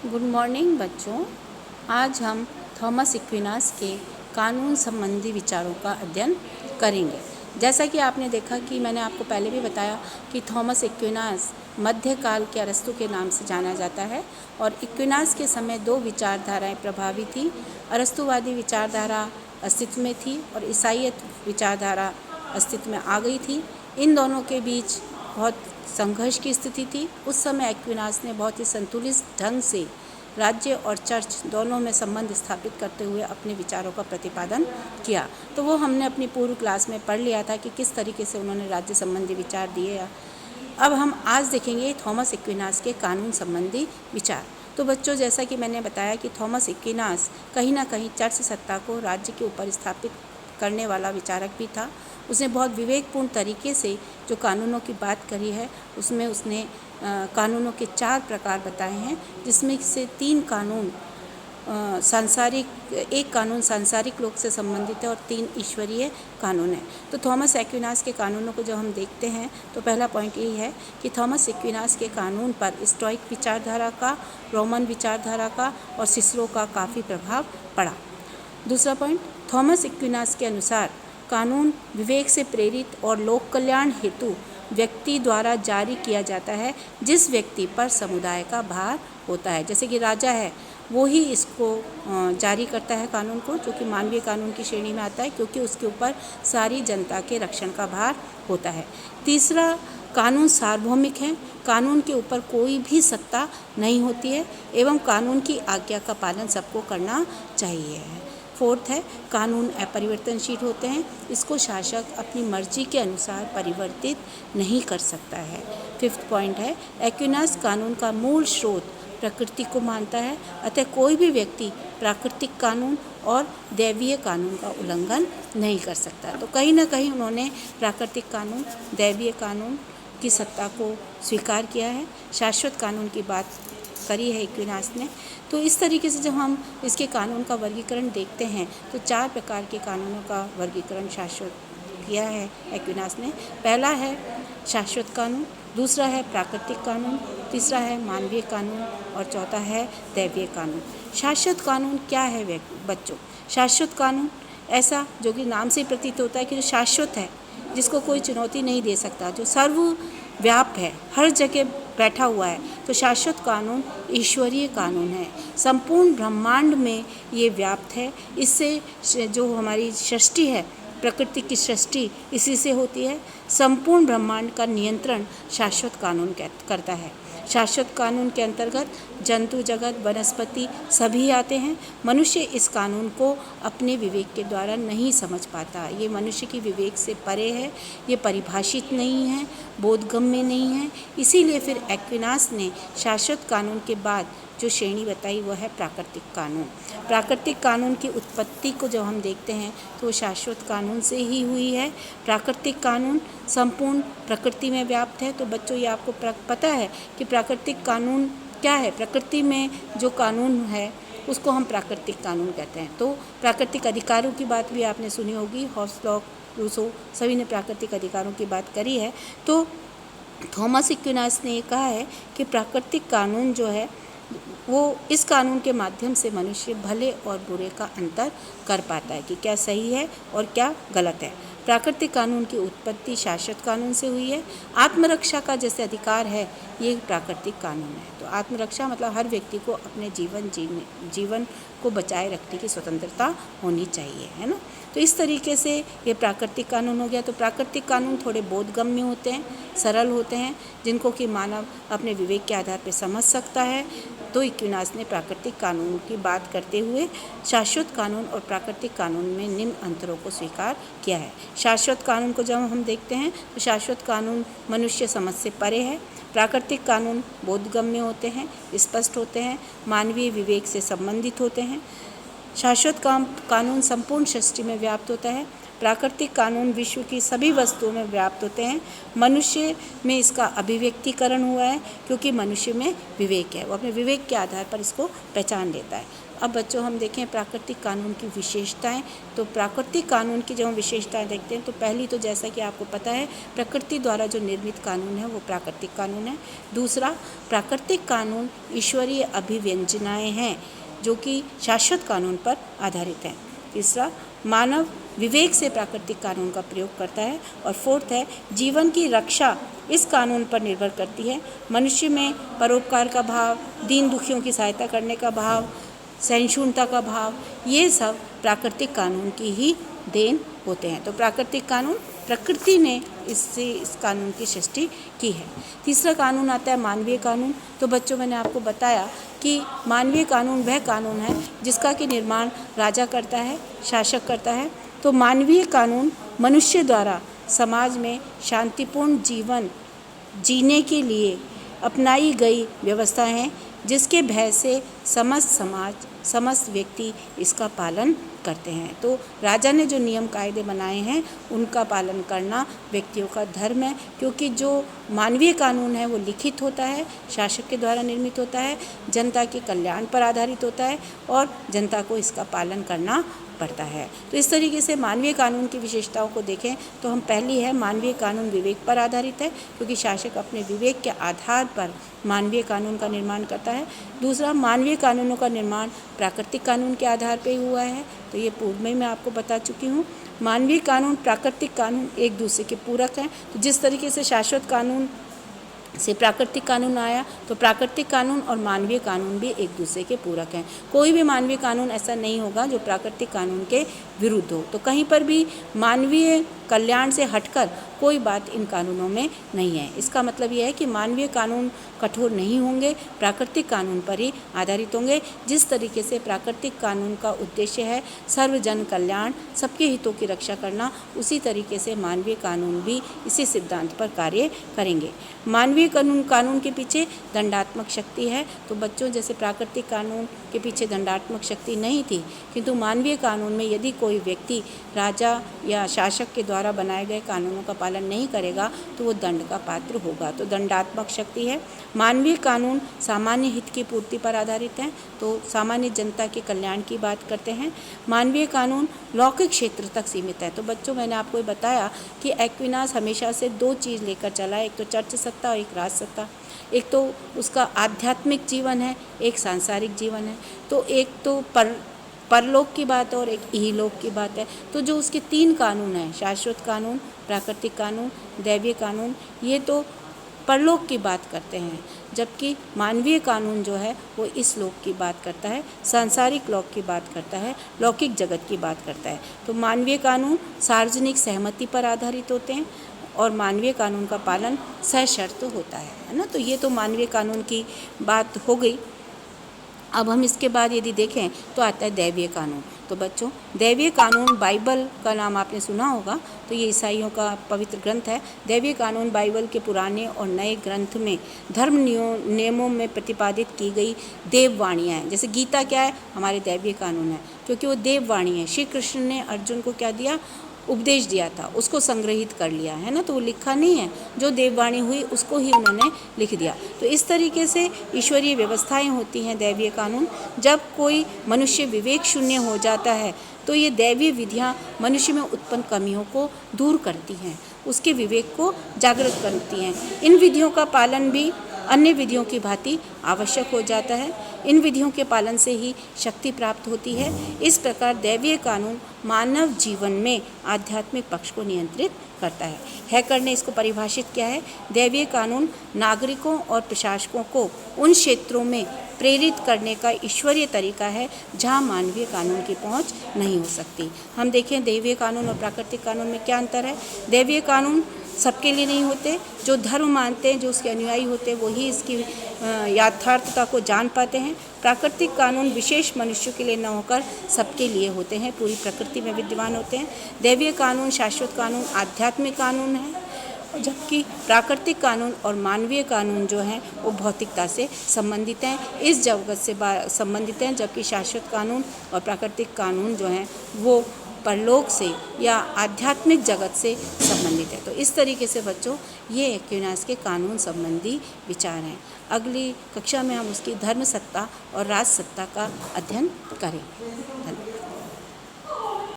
Good morning बच्चों। आज हम थॉमस एक्विनास के कानून संबंधी विचारों का अध्ययन करेंगे। जैसा कि आपने देखा कि मैंने आपको पहले भी बताया कि थॉमस एक्विनास मध्यकाल के अरस्तु के नाम से जाना जाता है और एक्विनास के समय दो विचारधाराएं प्रभावी थी। अरस्तुवादी विचारधारा अस्तित्व में थी और ईसाईयत विचारधारा अस्तित्व में आ गई थी। इन दोनों के बीच बहुत संघर्ष की स्थिति थी। उस समय एक्विनास ने बहुत ही संतुलित ढंग से राज्य और चर्च दोनों में संबंध स्थापित करते हुए अपने विचारों का प्रतिपादन किया। तो वो हमने अपनी पूर्व क्लास में पढ़ लिया था कि किस तरीके से उन्होंने राज्य संबंधी विचार दिए। अब हम आज देखेंगे थॉमस एक्विनास के कानून संबंधी विचार। तो बच्चों, जैसा कि मैंने बताया कि थॉमस एक्विनास कहीं ना कहीं चर्च सत्ता को राज्य के ऊपर स्थापित करने वाला विचारक भी था। उसने बहुत विवेकपूर्ण तरीके से जो कानूनों की बात करी है उसमें उसने कानूनों के 4 प्रकार बताए हैं, जिसमें से 3 कानून एक कानून सांसारिक लोक से संबंधित है और 3 ईश्वरीय कानून है। तो थॉमस एक्विनास के कानूनों को जब हम देखते हैं तो पहला पॉइंट यही है कि थॉमस एक्विनास के कानून पर स्टोइक विचारधारा का, रोमन विचारधारा का और सिसरो का काफ़ी प्रभाव पड़ा। दूसरा पॉइंट, थॉमस एक्विनास के अनुसार कानून विवेक से प्रेरित और लोक कल्याण हेतु व्यक्ति द्वारा जारी किया जाता है, जिस व्यक्ति पर समुदाय का भार होता है। जैसे कि राजा है, वो ही इसको जारी करता है कानून को, जो कि मानवीय कानून की श्रेणी में आता है, क्योंकि उसके ऊपर सारी जनता के रक्षण का भार होता है। तीसरा, कानून सार्वभौमिक है, कानून के ऊपर कोई भी सत्ता नहीं होती है एवं कानून की आज्ञा का पालन सबको करना चाहिए। फोर्थ है, कानून अपरिवर्तनशील होते हैं, इसको शासक अपनी मर्जी के अनुसार परिवर्तित नहीं कर सकता है। फिफ्थ पॉइंट है, एक्विनास कानून का मूल स्रोत प्रकृति को मानता है, अतः कोई भी व्यक्ति प्राकृतिक कानून और दैवीय कानून का उल्लंघन नहीं कर सकता। तो कहीं ना कहीं उन्होंने प्राकृतिक कानून, दैवीय कानून की सत्ता को स्वीकार किया है, शाश्वत कानून की बात करी है एक्विनास ने। तो इस तरीके से जब हम इसके कानून का वर्गीकरण देखते हैं तो 4 प्रकार के कानूनों का वर्गीकरण शाश्वत किया है एक्विनास ने। पहला है शाश्वत कानून, दूसरा है प्राकृतिक कानून, तीसरा है मानवीय कानून और चौथा है दैवीय कानून। शाश्वत कानून क्या है बच्चों? शाश्वत कानून ऐसा जो कि नाम से प्रतीत होता है कि जो शाश्वत है, जिसको कोई चुनौती नहीं दे सकता, जो सर्वव्यापक है, हर जगह बैठा हुआ है। तो शाश्वत कानून ईश्वरीय कानून है, संपूर्ण ब्रह्मांड में ये व्याप्त है। इससे जो हमारी सृष्टि है, प्रकृति की सृष्टि इसी से होती है। संपूर्ण ब्रह्मांड का नियंत्रण शाश्वत कानून करता है। शाश्वत कानून के अंतर्गत जंतु जगत, वनस्पति सभी आते हैं। मनुष्य इस कानून को अपने विवेक के द्वारा नहीं समझ पाता। ये मनुष्य की विवेक से परे है, ये परिभाषित नहीं है, बोधगम्य नहीं है। इसीलिए फिर एक्विनास ने शाश्वत कानून के बाद जो श्रेणी बताई वो है प्राकृतिक कानून। प्राकृतिक कानून की उत्पत्ति को जब हम देखते हैं तो शाश्वत कानून से ही हुई है। प्राकृतिक कानून संपूर्ण प्रकृति में व्याप्त है। तो बच्चों, ये आपको पता है कि प्राकृतिक कानून क्या है? प्रकृति में जो कानून है उसको हम प्राकृतिक कानून कहते हैं। तो प्राकृतिक अधिकारों की बात भी आपने सुनी होगी, हॉब्स, लॉक, रूसो सभी ने प्राकृतिक अधिकारों की बात करी है। तो थॉमस एक्विनास ने ये कहा है कि प्राकृतिक कानून जो है वो इस कानून के माध्यम से मनुष्य भले और बुरे का अंतर कर पाता है कि क्या सही है और क्या गलत है। प्राकृतिक कानून की उत्पत्ति शाश्वत कानून से हुई है। आत्मरक्षा का जैसे अधिकार है, ये प्राकृतिक कानून है। तो आत्मरक्षा मतलब हर व्यक्ति को अपने जीवन को बचाए रखने की स्वतंत्रता होनी चाहिए, है ना। तो इस तरीके से ये प्राकृतिक कानून हो गया। तो प्राकृतिक कानून थोड़े बोधगम्य होते हैं, सरल होते हैं, जिनको कि मानव अपने विवेक के आधार पर समझ सकता है। तो एक्विनास ने प्राकृतिक कानून की बात करते हुए शाश्वत कानून और प्राकृतिक कानून में निम्न अंतरों को स्वीकार किया है। शाश्वत कानून को जब हम देखते हैं तो शाश्वत कानून मनुष्य समझ से परे है। प्राकृतिक कानून बोधगम्य होते हैं, स्पष्ट होते हैं, मानवीय विवेक से संबंधित होते हैं। शाश्वत कानून संपूर्ण सृष्टि में व्याप्त होता है। प्राकृतिक कानून विश्व की सभी वस्तुओं में व्याप्त होते हैं। मनुष्य में इसका अभिव्यक्तिकरण हुआ है क्योंकि मनुष्य में विवेक है, वो अपने विवेक के आधार पर इसको पहचान लेता है। अब बच्चों हम देखें प्राकृतिक कानून की विशेषताएं। तो प्राकृतिक कानून की जब हम विशेषताएं देखते हैं तो पहली तो जैसा कि आपको पता है प्रकृति द्वारा जो निर्मित कानून है वो प्राकृतिक कानून है। दूसरा, प्राकृतिक कानून ईश्वरीय अभिव्यंजनाएं हैं जो कि शाश्वत कानून पर आधारित हैं। तीसरा, मानव विवेक से प्राकृतिक कानून का प्रयोग करता है। और फोर्थ है, जीवन की रक्षा इस कानून पर निर्भर करती है। मनुष्य में परोपकार का भाव, दीन दुखियों की सहायता करने का भाव, सहिष्णुता का भाव, ये सब प्राकृतिक कानून की ही देन होते हैं। तो प्राकृतिक कानून प्रकृति ने इस कानून की सृष्टि की है। तीसरा कानून आता है मानवीय कानून। तो बच्चों मैंने आपको बताया कि मानवीय कानून वह कानून है जिसका कि निर्माण राजा करता है, शासक करता है। तो मानवीय कानून मनुष्य द्वारा समाज में शांतिपूर्ण जीवन जीने के लिए अपनाई गई व्यवस्था है जिसके भय से समस्त समाज, समस्त व्यक्ति इसका पालन करते हैं। तो राजा ने जो नियम कायदे बनाए हैं उनका पालन करना व्यक्तियों का धर्म है, क्योंकि जो मानवीय कानून है वो लिखित होता है, शासक के द्वारा निर्मित होता है, जनता के कल्याण पर आधारित होता है और जनता को इसका पालन करना पड़ता है। तो इस तरीके से मानवीय कानून की विशेषताओं को देखें तो हम पहली है मानवीय कानून विवेक पर आधारित है क्योंकि शासक अपने विवेक के आधार पर मानवीय कानून का निर्माण करता है। दूसरा, मानवीय कानूनों का निर्माण प्राकृतिक कानून के आधार पर हुआ है। तो ये पूर्व में मैं आपको बता चुकी हूँ। मानवीय कानून, प्राकृतिक कानून एक दूसरे के पूरक हैं। तो जिस तरीके से शाश्वत कानून से प्राकृतिक कानून आया तो प्राकृतिक कानून और मानवीय कानून भी एक दूसरे के पूरक हैं। कोई भी मानवीय कानून ऐसा नहीं होगा जो प्राकृतिक कानून के विरुद्ध हो। तो कहीं पर भी मानवीय कल्याण से हटकर कोई बात इन कानूनों में नहीं है। इसका मतलब यह है कि मानवीय कानून कठोर नहीं होंगे, प्राकृतिक कानून पर ही आधारित होंगे। जिस तरीके से प्राकृतिक कानून का उद्देश्य है सर्वजन कल्याण, सबके हितों की रक्षा करना, उसी तरीके से मानवीय कानून भी इसी सिद्धांत पर कार्य करेंगे। मानवीय कानून के पीछे दंडात्मक शक्ति है। तो बच्चों, जैसे प्राकृतिक कानून के पीछे दंडात्मक शक्ति नहीं थी, किंतु मानवीय कानून में यदि कोई व्यक्ति राजा या शासक के द्वारा बनाए गए कानूनों का पालन नहीं करेगा तो वो दंड का पात्र होगा। तो दंडात्मक शक्ति है। मानवीय कानून सामान्य हित की पूर्ति पर आधारित हैं। तो सामान्य जनता के कल्याण की बात करते हैं। मानवीय कानून लौकिक क्षेत्र तक सीमित है। तो बच्चों, मैंने आपको बताया कि एक्विनास हमेशा से दो चीज़ लेकर चला है, एक तो चर्च सत्ता और एक राज सत्ता। एक तो उसका आध्यात्मिक जीवन है, एक सांसारिक जीवन है। तो एक तो परलोक की बात और एक इहलोक की बात है। तो जो उसके तीन कानून हैं, शाश्वत कानून, प्राकृतिक कानून, दैवीय कानून, ये तो परलोक की बात करते हैं, जबकि मानवीय कानून जो है वो इस लोक की बात करता है, सांसारिक लोक की बात करता है, लौकिक जगत की बात करता है। तो मानवीय कानून सार्वजनिक सहमति पर आधारित होते हैं और मानवीय कानून का पालन सशर्त होता है ना। तो ये तो मानवीय कानून की बात हो गई। अब हम इसके बाद यदि देखें तो आता है दैवीय कानून। तो बच्चों, दैवीय कानून, बाइबल का नाम आपने सुना होगा, तो ये ईसाइयों का पवित्र ग्रंथ है। दैवीय कानून बाइबल के पुराने और नए ग्रंथ में धर्म नियमों में प्रतिपादित की गई देववाणियाँ हैं। जैसे गीता क्या है, हमारे दैवीय कानून है, क्योंकि वो देववाणी है। श्री कृष्ण ने अर्जुन को क्या दिया, उपदेश दिया था, उसको संग्रहित कर लिया है ना। तो वो लिखा नहीं है, जो देववाणी हुई उसको ही उन्होंने लिख दिया। तो इस तरीके से ईश्वरीय व्यवस्थाएं होती हैं दैवीय कानून। जब कोई मनुष्य विवेक शून्य हो जाता है तो ये दैवीय विधियां मनुष्य में उत्पन्न कमियों को दूर करती हैं, उसके विवेक को जागृत करती हैं। इन विधियों का पालन भी अन्य विधियों की भांति आवश्यक हो जाता है। इन विधियों के पालन से ही शक्ति प्राप्त होती है। इस प्रकार दैवीय कानून मानव जीवन में आध्यात्मिक पक्ष को नियंत्रित करता है। हैकर ने इसको परिभाषित किया है, दैवीय कानून नागरिकों और प्रशासकों को उन क्षेत्रों में प्रेरित करने का ईश्वरीय तरीका है जहां मानवीय कानून की पहुंच नहीं हो सकती। हम देखें दैवीय कानून और प्राकृतिक कानून में क्या अंतर है। दैवीय कानून सबके लिए नहीं होते, जो धर्म मानते हैं, जो उसके अनुयायी होते हैं, वही इसकी यथार्थता को जान पाते हैं। प्राकृतिक कानून विशेष मनुष्यों के लिए न होकर सबके लिए होते हैं, पूरी प्रकृति में विद्यमान होते हैं। दैवीय कानून, शाश्वत कानून आध्यात्मिक कानून है, जबकि प्राकृतिक कानून और मानवीय कानून जो हैं वो भौतिकता से संबंधित हैं, इस जगत से संबंधित हैं, जबकि शाश्वत कानून और प्राकृतिक कानून जो हैं वो परलोक से या आध्यात्मिक जगत से संबंधित है। तो इस तरीके से बच्चों ये एक्विनास के कानून संबंधी विचार हैं। अगली कक्षा में हम उसकी धर्म सत्ता और राज सत्ता का अध्ययन करें। धन्यवाद।